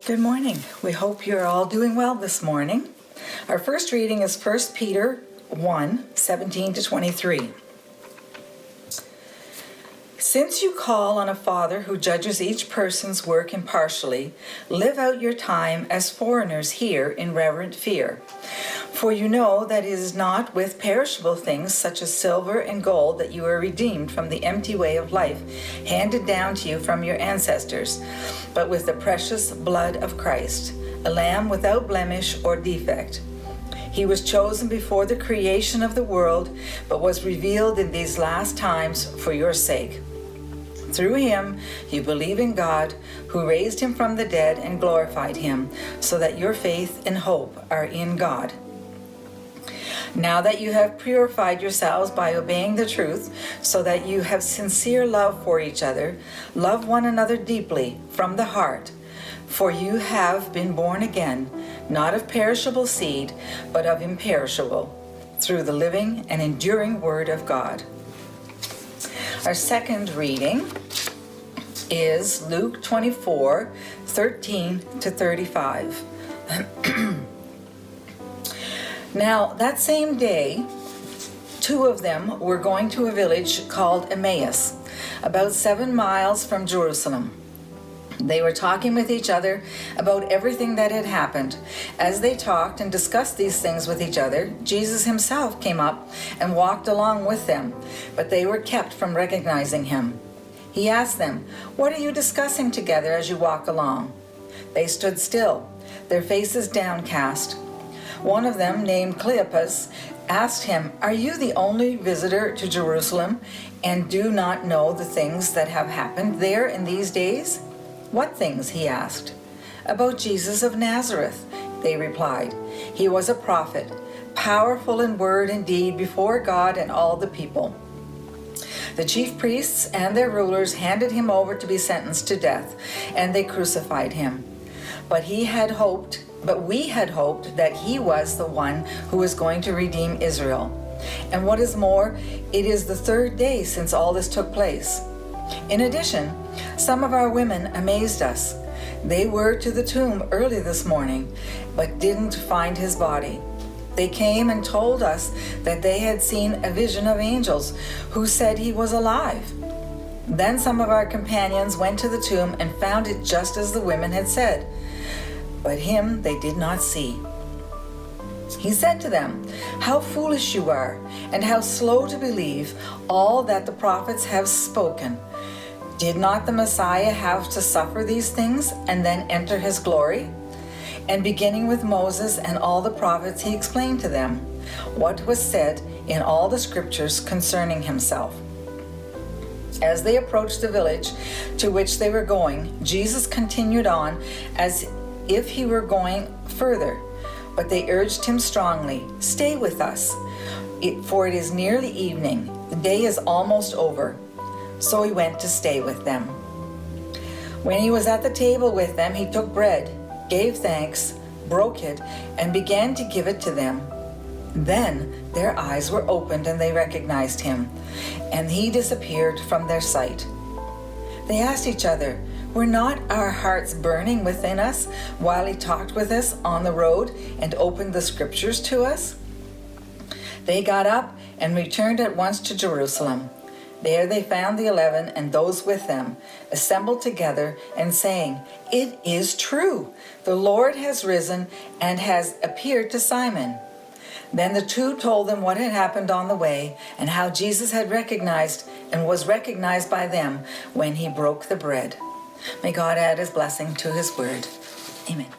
Good morning. We hope you're all doing well this morning. Our first reading is 1 Peter 1:17-23. Since you call on a Father who judges each person's work impartially, live out your time as foreigners here in reverent fear. For you know that it is not with perishable things such as silver and gold that you are redeemed from the empty way of life handed down to you from your ancestors, but with the precious blood of Christ, a lamb without blemish or defect. He was chosen before the creation of the world, but was revealed in these last times for your sake. Through him, you believe in God, who raised him from the dead and glorified him, so that your faith and hope are in God. Now that you have purified yourselves by obeying the truth, so that you have sincere love for each other, love one another deeply from the heart. For you have been born again, not of perishable seed, but of imperishable, through the living and enduring Word of God. Our second reading is Luke 24:13-35. Now, that same day, two of them were going to a village called Emmaus, about 7 miles from Jerusalem. They were talking with each other about everything that had happened. As they talked and discussed these things with each other, Jesus himself came up and walked along with them, but they were kept from recognizing him. He asked them, "What are you discussing together as you walk along?" They stood still, their faces downcast. One of them, named Cleopas, asked him, "Are you the only visitor to Jerusalem and do not know the things that have happened there in these days?" "What things?" he asked. "About Jesus of Nazareth," they replied. "He was a prophet, powerful in word and deed before God and all the people. The chief priests and their rulers handed him over to be sentenced to death, and they crucified him. But we had hoped that he was the one who was going to redeem Israel. And what is more, it is the third day since all this took place. In addition, some of our women amazed us. They were to the tomb early this morning, but didn't find his body. They came and told us that they had seen a vision of angels who said he was alive. Then some of our companions went to the tomb and found it just as the women had said, but him they did not see." He said to them, "How foolish you are, and how slow to believe all that the prophets have spoken. Did not the Messiah have to suffer these things and then enter his glory?" And beginning with Moses and all the prophets, he explained to them what was said in all the scriptures concerning himself. As they approached the village to which they were going, Jesus continued on as if he were going further, but they urged him strongly, "Stay with us, for it is nearly evening. The day is almost over." So he went to stay with them. When he was at the table with them, he took bread, gave thanks, broke it, and began to give it to them. Then their eyes were opened and they recognized him, and he disappeared from their sight. They asked each other, "Were not our hearts burning within us while he talked with us on the road and opened the scriptures to us?" They got up and returned at once to Jerusalem. There they found the 11 and those with them, assembled together and saying, "It is true, the Lord has risen and has appeared to Simon." Then the two told them what had happened on the way and how Jesus had recognized and was recognized by them when he broke the bread. May God add his blessing to his word. Amen.